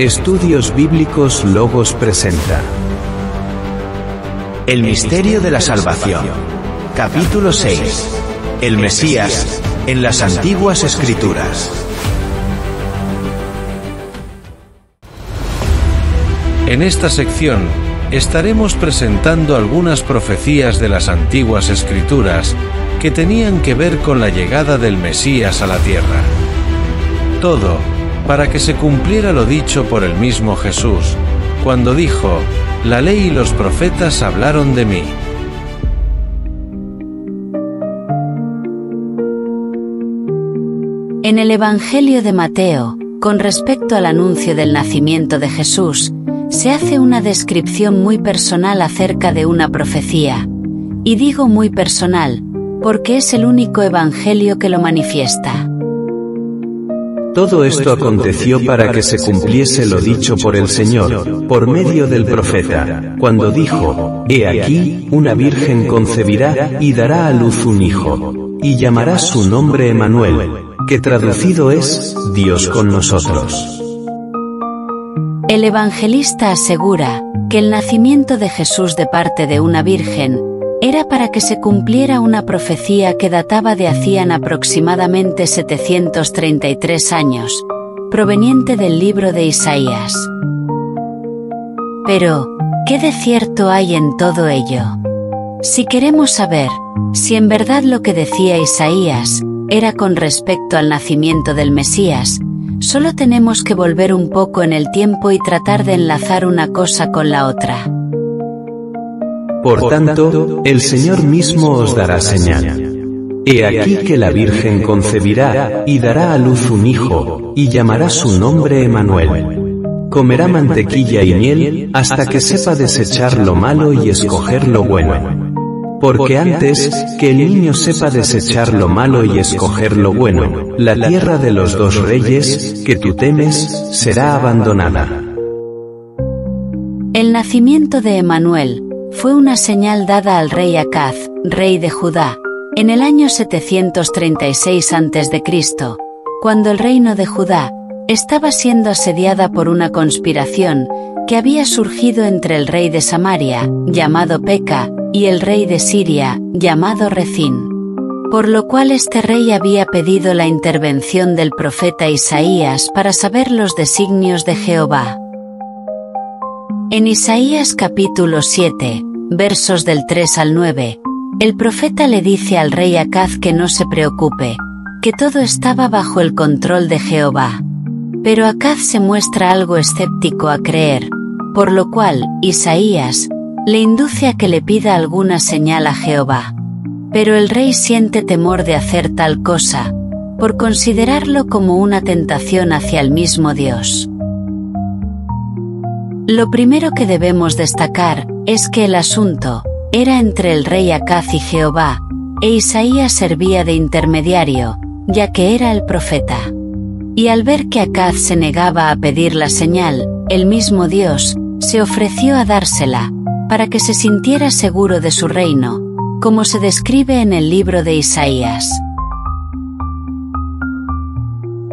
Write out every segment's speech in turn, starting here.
Estudios Bíblicos Logos presenta El misterio de la salvación. Capítulo 6. El Mesías en las antiguas Escrituras. En esta sección estaremos presentando algunas profecías de las antiguas Escrituras que tenían que ver con la llegada del Mesías a la tierra. Todo para que se cumpliera lo dicho por el mismo Jesús, cuando dijo: «La ley y los profetas hablaron de mí». En el Evangelio de Mateo, con respecto al anuncio del nacimiento de Jesús, se hace una descripción muy personal acerca de una profecía. Y digo muy personal, porque es el único evangelio que lo manifiesta. Todo esto aconteció para que se cumpliese lo dicho por el Señor, por medio del profeta, cuando dijo: «He aquí, una virgen concebirá y dará a luz un hijo, y llamará su nombre Emmanuel», que traducido es «Dios con nosotros». El evangelista asegura que el nacimiento de Jesús de parte de una virgen era para que se cumpliera una profecía que databa de hacían aproximadamente 733 años, proveniente del libro de Isaías. Pero, ¿qué de cierto hay en todo ello? Si queremos saber si en verdad lo que decía Isaías era con respecto al nacimiento del Mesías, solo tenemos que volver un poco en el tiempo y tratar de enlazar una cosa con la otra. Por tanto, el Señor mismo os dará señal. He aquí que la Virgen concebirá, y dará a luz un hijo, y llamará su nombre Emmanuel. Comerá mantequilla y miel, hasta que sepa desechar lo malo y escoger lo bueno. Porque antes que el niño sepa desechar lo malo y escoger lo bueno, la tierra de los dos reyes, que tú temes, será abandonada. El nacimiento de Emmanuel fue una señal dada al rey Acaz, rey de Judá, en el año 736 a.C., cuando el reino de Judá estaba siendo asediada por una conspiración que había surgido entre el rey de Samaria, llamado Peca, y el rey de Siria, llamado Rezín. Por lo cual este rey había pedido la intervención del profeta Isaías para saber los designios de Jehová. En Isaías capítulo 7, versos del 3 al 9, el profeta le dice al rey Acaz que no se preocupe, que todo estaba bajo el control de Jehová. Pero Acaz se muestra algo escéptico a creer, por lo cual Isaías le induce a que le pida alguna señal a Jehová. Pero el rey siente temor de hacer tal cosa, por considerarlo como una tentación hacia el mismo Dios. Lo primero que debemos destacar es que el asunto era entre el rey Acaz y Jehová, e Isaías servía de intermediario, ya que era el profeta. Y al ver que Acaz se negaba a pedir la señal, el mismo Dios se ofreció a dársela, para que se sintiera seguro de su reino, como se describe en el libro de Isaías.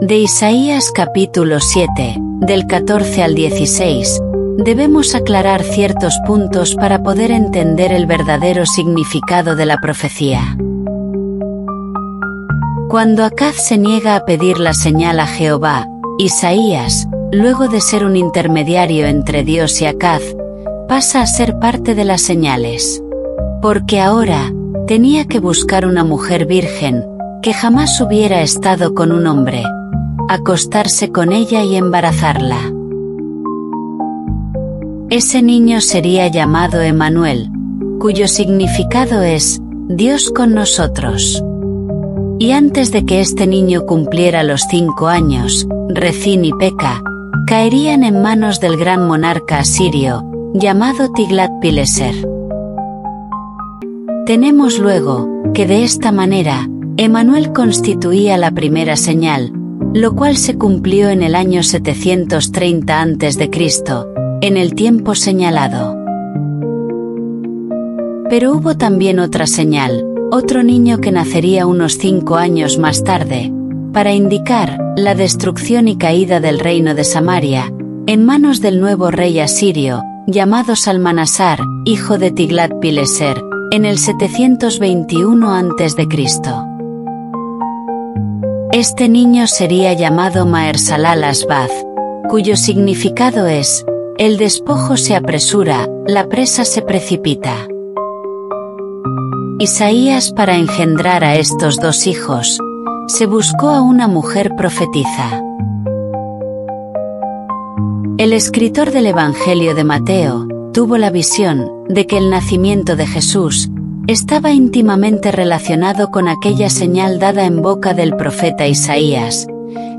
De Isaías capítulo 7, del 14 al 16, debemos aclarar ciertos puntos para poder entender el verdadero significado de la profecía. Cuando Acaz se niega a pedir la señal a Jehová, Isaías, luego de ser un intermediario entre Dios y Acaz, pasa a ser parte de las señales. Porque ahora tenía que buscar una mujer virgen, que jamás hubiera estado con un hombre, acostarse con ella y embarazarla. Ese niño sería llamado Emmanuel, cuyo significado es Dios con nosotros. Y antes de que este niño cumpliera los 5 años, Rezín y Peca caerían en manos del gran monarca asirio, llamado Tiglat-Pileser. Tenemos luego que de esta manera, Emmanuel constituía la primera señal, lo cual se cumplió en el año 730 a.C., en el tiempo señalado. Pero hubo también otra señal, otro niño que nacería unos 5 años más tarde, para indicar la destrucción y caída del reino de Samaria, en manos del nuevo rey asirio, llamado Salmanasar, hijo de Tiglat-Pileser, en el 721 a.C. Este niño sería llamado Maher-Shalal-Hash-Baz, cuyo significado es: el despojo se apresura, la presa se precipita. Isaías, para engendrar a estos dos hijos, se buscó a una mujer profetisa. El escritor del Evangelio de Mateo tuvo la visión de que el nacimiento de Jesús estaba íntimamente relacionado con aquella señal dada en boca del profeta Isaías,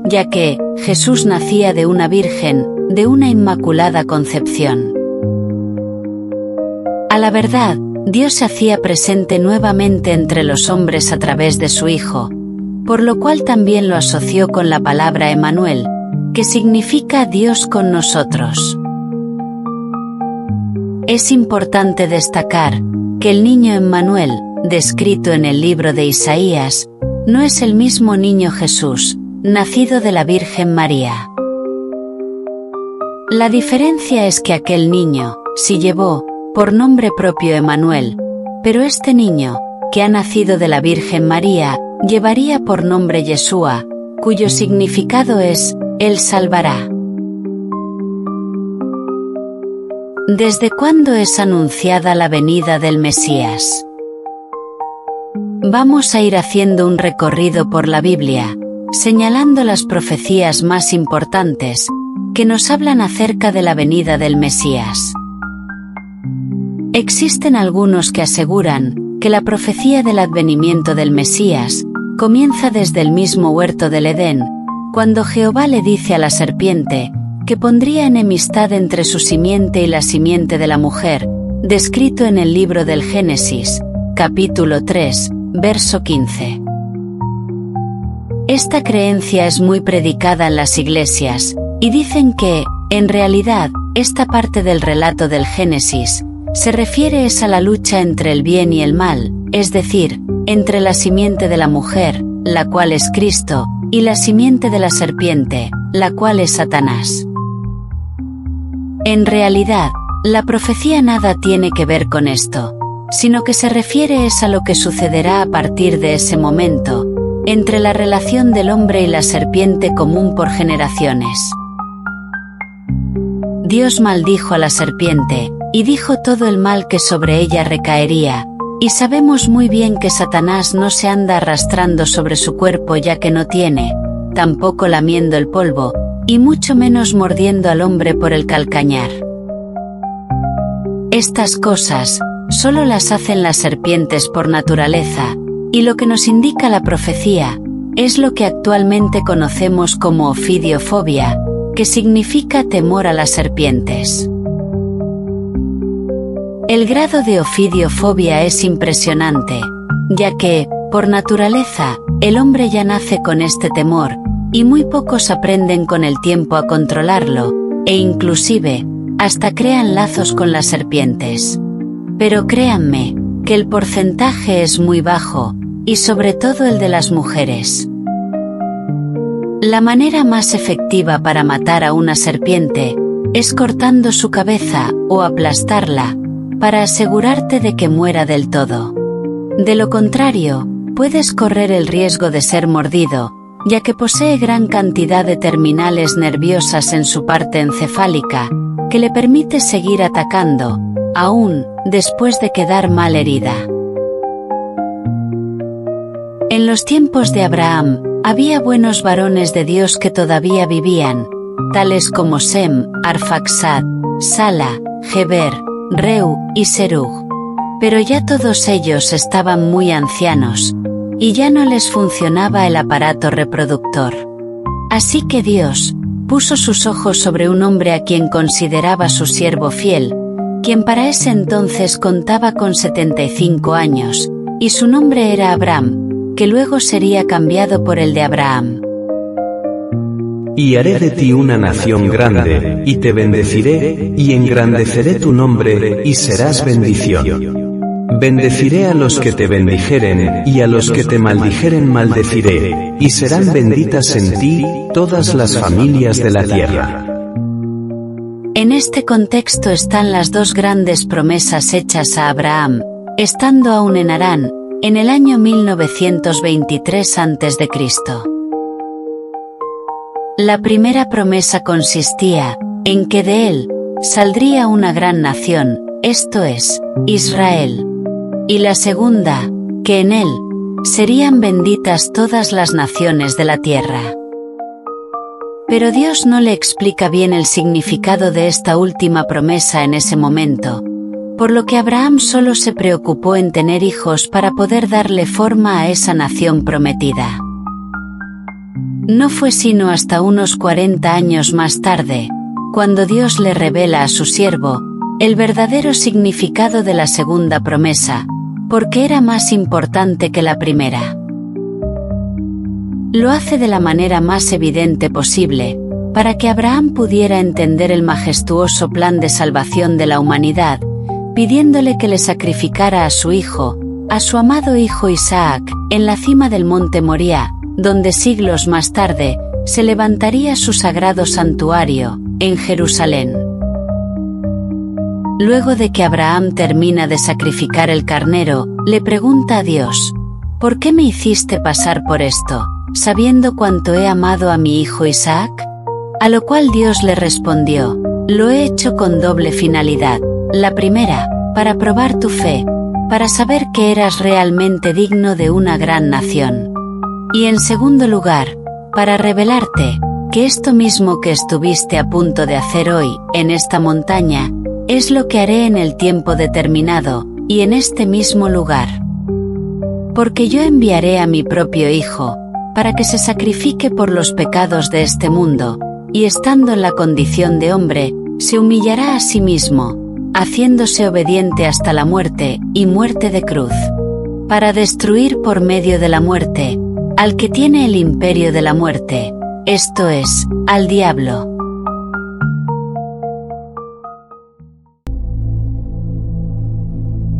ya que Jesús nacía de una virgen, de una inmaculada concepción. A la verdad, Dios se hacía presente nuevamente entre los hombres a través de su Hijo, por lo cual también lo asoció con la palabra Emmanuel, que significa Dios con nosotros. Es importante destacar que el niño Emmanuel, descrito en el libro de Isaías, no es el mismo niño Jesús, nacido de la Virgen María. La diferencia es que aquel niño sí llevó por nombre propio Emmanuel, pero este niño, que ha nacido de la Virgen María, llevaría por nombre Yeshua, cuyo significado es: Él salvará. ¿Desde cuándo es anunciada la venida del Mesías? Vamos a ir haciendo un recorrido por la Biblia, señalando las profecías más importantes, que nos hablan acerca de la venida del Mesías. Existen algunos que aseguran que la profecía del advenimiento del Mesías comienza desde el mismo huerto del Edén, cuando Jehová le dice a la serpiente que pondría enemistad entre su simiente y la simiente de la mujer, descrito en el libro del Génesis, capítulo 3, verso 15. Esta creencia es muy predicada en las iglesias, y dicen que, en realidad, esta parte del relato del Génesis se refiere a la lucha entre el bien y el mal, es decir, entre la simiente de la mujer, la cual es Cristo, y la simiente de la serpiente, la cual es Satanás. En realidad, la profecía nada tiene que ver con esto, sino que se refiere a lo que sucederá a partir de ese momento, entre la relación del hombre y la serpiente común por generaciones. Dios maldijo a la serpiente, y dijo todo el mal que sobre ella recaería, y sabemos muy bien que Satanás no se anda arrastrando sobre su cuerpo ya que no tiene, tampoco lamiendo el polvo, y mucho menos mordiendo al hombre por el calcañar. Estas cosas, solo las hacen las serpientes por naturaleza, y lo que nos indica la profecía, es lo que actualmente conocemos como ofidiofobia, que significa temor a las serpientes. El grado de ofidiofobia es impresionante, ya que, por naturaleza, el hombre ya nace con este temor, y muy pocos aprenden con el tiempo a controlarlo, e inclusive, hasta crean lazos con las serpientes. Pero créanme, que el porcentaje es muy bajo, y sobre todo el de las mujeres. La manera más efectiva para matar a una serpiente, es cortando su cabeza, o aplastarla, para asegurarte de que muera del todo. De lo contrario, puedes correr el riesgo de ser mordido, ya que posee gran cantidad de terminales nerviosas en su parte encefálica, que le permite seguir atacando, aún después de quedar mal herida. En los tiempos de Abraham, había buenos varones de Dios que todavía vivían, tales como Sem, Arfaxad, Sala, Geber, Reu y Serug. Pero ya todos ellos estaban muy ancianos, y ya no les funcionaba el aparato reproductor. Así que Dios puso sus ojos sobre un hombre a quien consideraba su siervo fiel, quien para ese entonces contaba con 75 años, y su nombre era Abram, que luego sería cambiado por el de Abraham. Y haré de ti una nación grande, y te bendeciré, y engrandeceré tu nombre, y serás bendición. Bendeciré a los que te bendijeren, y a los que te maldijeren maldeciré, y serán benditas en ti todas las familias de la tierra. En este contexto están las dos grandes promesas hechas a Abraham, estando aún en Harán, en el año 1923 a.C. La primera promesa consistía en que de él saldría una gran nación, esto es, Israel. Y la segunda, que en él serían benditas todas las naciones de la tierra. Pero Dios no le explica bien el significado de esta última promesa en ese momento, por lo que Abraham solo se preocupó en tener hijos para poder darle forma a esa nación prometida. No fue sino hasta unos 40 años más tarde, cuando Dios le revela a su siervo el verdadero significado de la segunda promesa, porque era más importante que la primera. Lo hace de la manera más evidente posible, para que Abraham pudiera entender el majestuoso plan de salvación de la humanidad, pidiéndole que le sacrificara a su hijo, a su amado hijo Isaac, en la cima del monte Moriah, donde siglos más tarde se levantaría su sagrado santuario, en Jerusalén. Luego de que Abraham termina de sacrificar el carnero, le pregunta a Dios: ¿por qué me hiciste pasar por esto, sabiendo cuánto he amado a mi hijo Isaac? A lo cual Dios le respondió: lo he hecho con doble finalidad. La primera, para probar tu fe, para saber que eras realmente digno de una gran nación. Y en segundo lugar, para revelarte que esto mismo que estuviste a punto de hacer hoy, en esta montaña, es lo que haré en el tiempo determinado, y en este mismo lugar. Porque yo enviaré a mi propio Hijo, para que se sacrifique por los pecados de este mundo, y estando en la condición de hombre, se humillará a sí mismo, haciéndose obediente hasta la muerte, y muerte de cruz. Para destruir por medio de la muerte, al que tiene el imperio de la muerte, esto es, al diablo.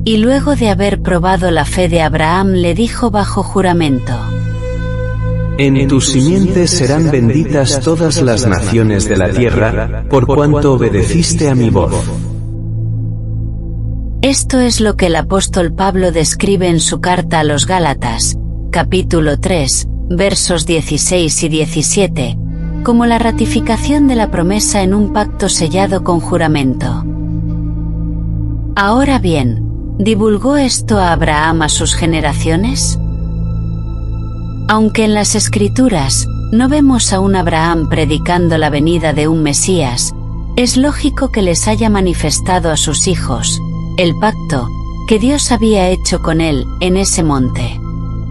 Y luego de haber probado la fe de Abraham le dijo bajo juramento: en tus simientes serán benditas todas las naciones de la tierra, por cuanto obedeciste a mi voz. Esto es lo que el apóstol Pablo describe en su carta a los Gálatas, capítulo 3, versos 16 y 17, como la ratificación de la promesa en un pacto sellado con juramento. Ahora bien, ¿divulgó esto a Abraham a sus generaciones? Aunque en las Escrituras no vemos a un Abraham predicando la venida de un Mesías, es lógico que les haya manifestado a sus hijos el pacto que Dios había hecho con él en ese monte.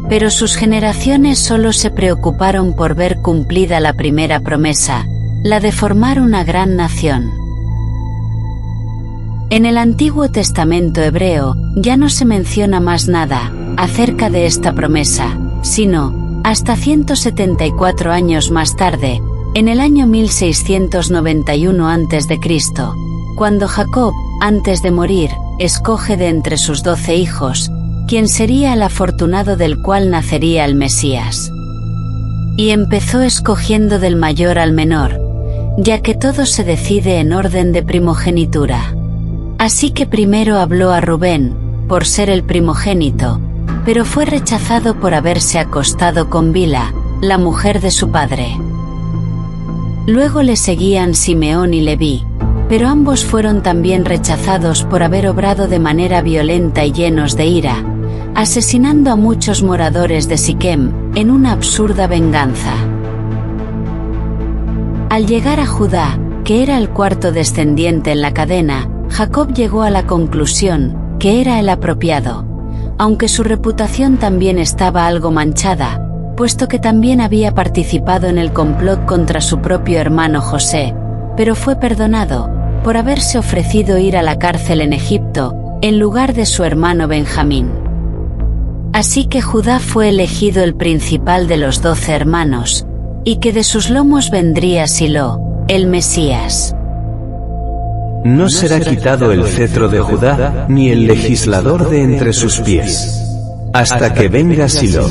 Pero sus generaciones solo se preocuparon por ver cumplida la primera promesa, la de formar una gran nación. En el Antiguo Testamento hebreo ya no se menciona más nada acerca de esta promesa, sino hasta 174 años más tarde, en el año 1691 a.C., cuando Jacob, antes de morir, escoge de entre sus 12 hijos, quien sería el afortunado del cual nacería el Mesías. Y empezó escogiendo del mayor al menor, ya que todo se decide en orden de primogenitura. Así que primero habló a Rubén, por ser el primogénito, pero fue rechazado por haberse acostado con Bila, la mujer de su padre. Luego le seguían Simeón y Leví, pero ambos fueron también rechazados por haber obrado de manera violenta y llenos de ira, asesinando a muchos moradores de Siquem, en una absurda venganza. Al llegar a Judá, que era el cuarto descendiente en la cadena, Jacob llegó a la conclusión que era el apropiado, aunque su reputación también estaba algo manchada, puesto que también había participado en el complot contra su propio hermano José, pero fue perdonado por haberse ofrecido ir a la cárcel en Egipto, en lugar de su hermano Benjamín. Así que Judá fue elegido el principal de los 12 hermanos, y que de sus lomos vendría Silo, el Mesías. No será quitado el cetro de Judá, ni el legislador de entre sus pies, hasta que venga Silo.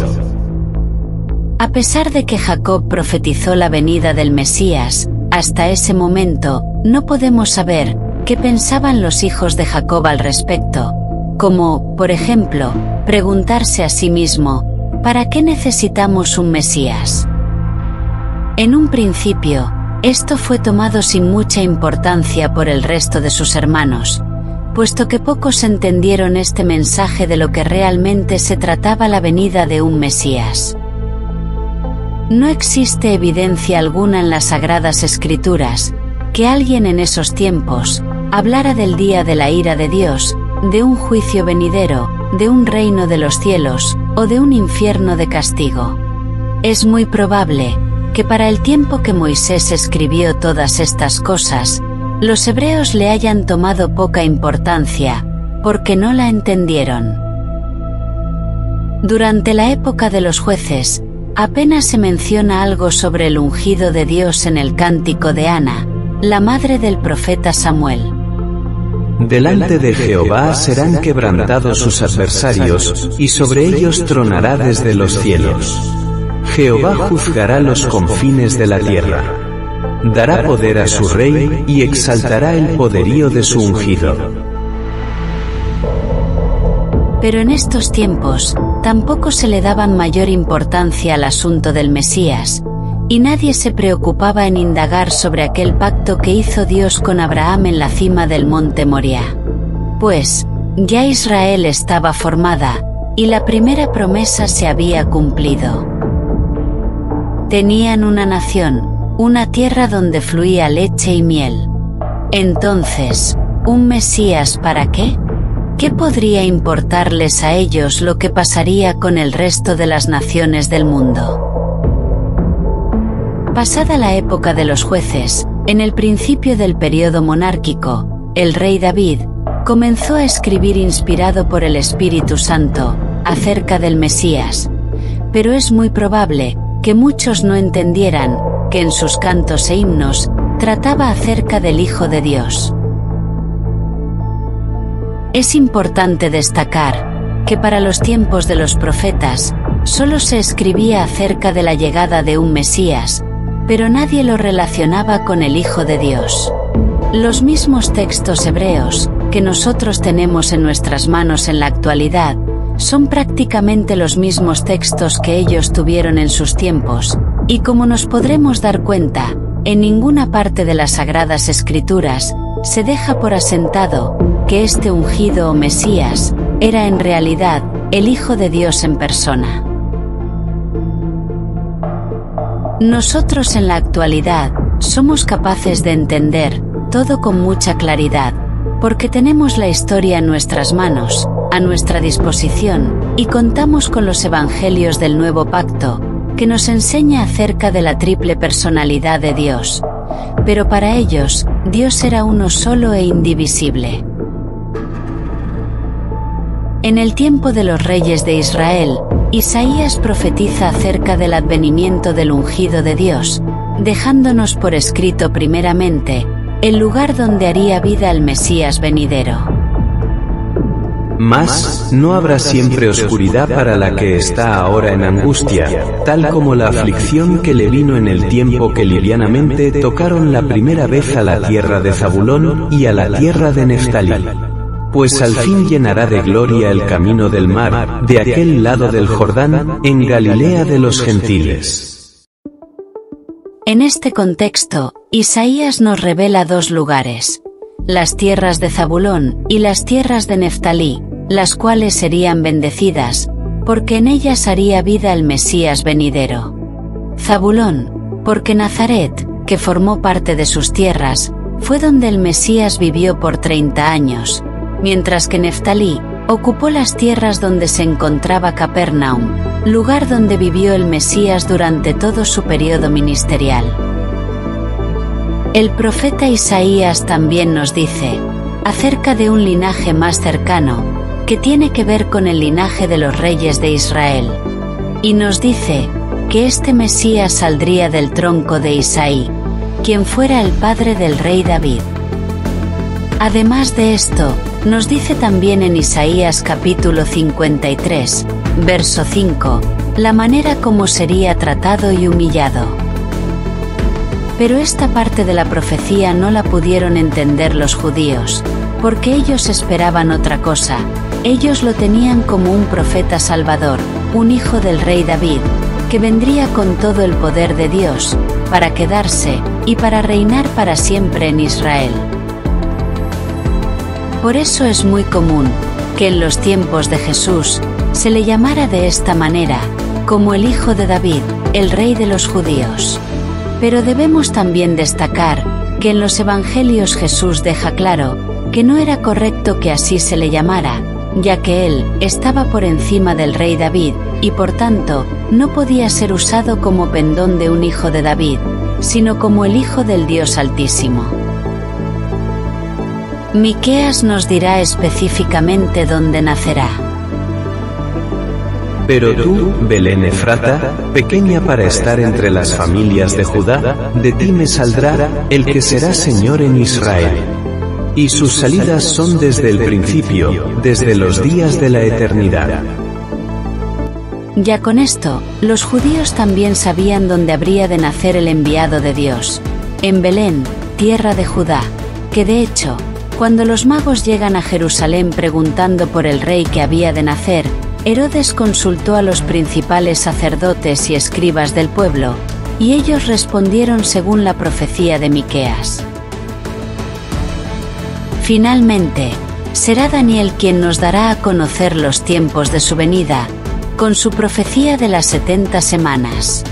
A pesar de que Jacob profetizó la venida del Mesías, hasta ese momento, no podemos saber qué pensaban los hijos de Jacob al respecto, como, por ejemplo, preguntarse a sí mismo, ¿para qué necesitamos un Mesías? En un principio, esto fue tomado sin mucha importancia por el resto de sus hermanos, puesto que pocos entendieron este mensaje de lo que realmente se trataba la venida de un Mesías. No existe evidencia alguna en las Sagradas Escrituras que alguien en esos tiempos hablara del día de la ira de Dios, de un juicio venidero, de un reino de los cielos, o de un infierno de castigo. Es muy probable que para el tiempo que Moisés escribió todas estas cosas, los hebreos le hayan tomado poca importancia, porque no la entendieron. Durante la época de los jueces, apenas se menciona algo sobre el ungido de Dios en el cántico de Ana, la madre del profeta Samuel. Delante de Jehová serán quebrantados sus adversarios, y sobre ellos tronará desde los cielos. Jehová juzgará los confines de la tierra. Dará poder a su rey, y exaltará el poderío de su ungido. Pero en estos tiempos, tampoco se le daban mayor importancia al asunto del Mesías, y nadie se preocupaba en indagar sobre aquel pacto que hizo Dios con Abraham en la cima del monte Moriah. Pues, ya Israel estaba formada, y la primera promesa se había cumplido. Tenían una nación, una tierra donde fluía leche y miel. Entonces, ¿un Mesías para qué? ¿Qué podría importarles a ellos lo que pasaría con el resto de las naciones del mundo? Pasada la época de los jueces, en el principio del periodo monárquico, el rey David comenzó a escribir inspirado por el Espíritu Santo acerca del Mesías, pero es muy probable que muchos no entendieran que en sus cantos e himnos trataba acerca del Hijo de Dios. Es importante destacar que para los tiempos de los profetas solo se escribía acerca de la llegada de un Mesías, pero nadie lo relacionaba con el Hijo de Dios. Los mismos textos hebreos que nosotros tenemos en nuestras manos en la actualidad son prácticamente los mismos textos que ellos tuvieron en sus tiempos, y como nos podremos dar cuenta, en ninguna parte de las Sagradas Escrituras se deja por asentado que este ungido o Mesías era en realidad el Hijo de Dios en persona. Nosotros en la actualidad somos capaces de entender todo con mucha claridad, porque tenemos la historia en nuestras manos, a nuestra disposición, y contamos con los Evangelios del Nuevo Pacto, que nos enseña acerca de la triple personalidad de Dios. Pero para ellos, Dios era uno solo e indivisible. En el tiempo de los reyes de Israel, Isaías profetiza acerca del advenimiento del ungido de Dios, dejándonos por escrito primeramente el lugar donde haría vida el Mesías venidero. Mas, no habrá siempre oscuridad para la que está ahora en angustia, tal como la aflicción que le vino en el tiempo que livianamente tocaron la primera vez a la tierra de Zabulón y a la tierra de Neftalí. Pues al fin llenará de gloria el camino del mar, de aquel lado del Jordán, en Galilea de los gentiles. En este contexto, Isaías nos revela dos lugares: las tierras de Zabulón y las tierras de Neftalí, las cuales serían bendecidas, porque en ellas haría vida el Mesías venidero. Zabulón, porque Nazaret, que formó parte de sus tierras, fue donde el Mesías vivió por 30 años, mientras que Neftalí ocupó las tierras donde se encontraba Capernaum, lugar donde vivió el Mesías durante todo su periodo ministerial. El profeta Isaías también nos dice acerca de un linaje más cercano, que tiene que ver con el linaje de los reyes de Israel. Y nos dice que este Mesías saldría del tronco de Isaí, quien fuera el padre del rey David. Además de esto, nos dice también en Isaías capítulo 53, verso 5, la manera como sería tratado y humillado. Pero esta parte de la profecía no la pudieron entender los judíos, porque ellos esperaban otra cosa. Ellos lo tenían como un profeta salvador, un hijo del rey David, que vendría con todo el poder de Dios, para quedarse, y para reinar para siempre en Israel. Por eso es muy común, que en los tiempos de Jesús, se le llamara de esta manera, como el hijo de David, el rey de los judíos. Pero debemos también destacar, que en los evangelios Jesús deja claro, que no era correcto que así se le llamara, ya que él estaba por encima del rey David, y por tanto, no podía ser usado como pendón de un hijo de David, sino como el hijo del Dios Altísimo. Miqueas nos dirá específicamente dónde nacerá. Pero tú, Belén Efrata, pequeña para estar entre las familias de Judá, de ti me saldrá el que será Señor en Israel. Y sus salidas son desde el principio, desde los días de la eternidad. Ya con esto, los judíos también sabían dónde habría de nacer el enviado de Dios, en Belén, tierra de Judá, que de hecho, cuando los magos llegan a Jerusalén preguntando por el rey que había de nacer, Herodes consultó a los principales sacerdotes y escribas del pueblo, y ellos respondieron según la profecía de Miqueas. Finalmente, será Daniel quien nos dará a conocer los tiempos de su venida, con su profecía de las 70 semanas.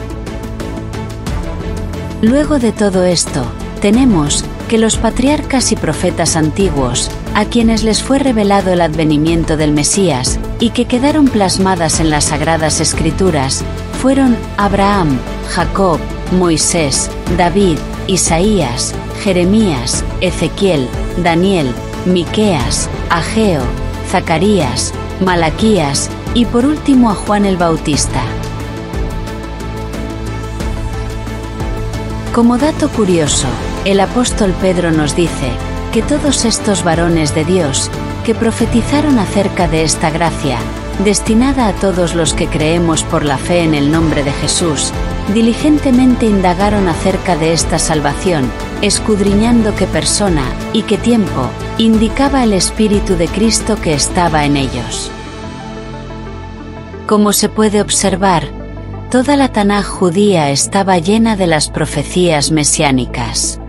Luego de todo esto, tenemos que los patriarcas y profetas antiguos, a quienes les fue revelado el advenimiento del Mesías, y que quedaron plasmadas en las Sagradas Escrituras, fueron Abraham, Jacob, Moisés, David, Isaías, Jeremías, Ezequiel, Daniel, Miqueas, Ageo, Zacarías, Malaquías, y por último a Juan el Bautista. Como dato curioso, el apóstol Pedro nos dice que todos estos varones de Dios, que profetizaron acerca de esta gracia, destinada a todos los que creemos por la fe en el nombre de Jesús, diligentemente indagaron acerca de esta salvación, escudriñando qué persona y qué tiempo indicaba el Espíritu de Cristo que estaba en ellos. Como se puede observar, toda la Tanaj judía estaba llena de las profecías mesiánicas.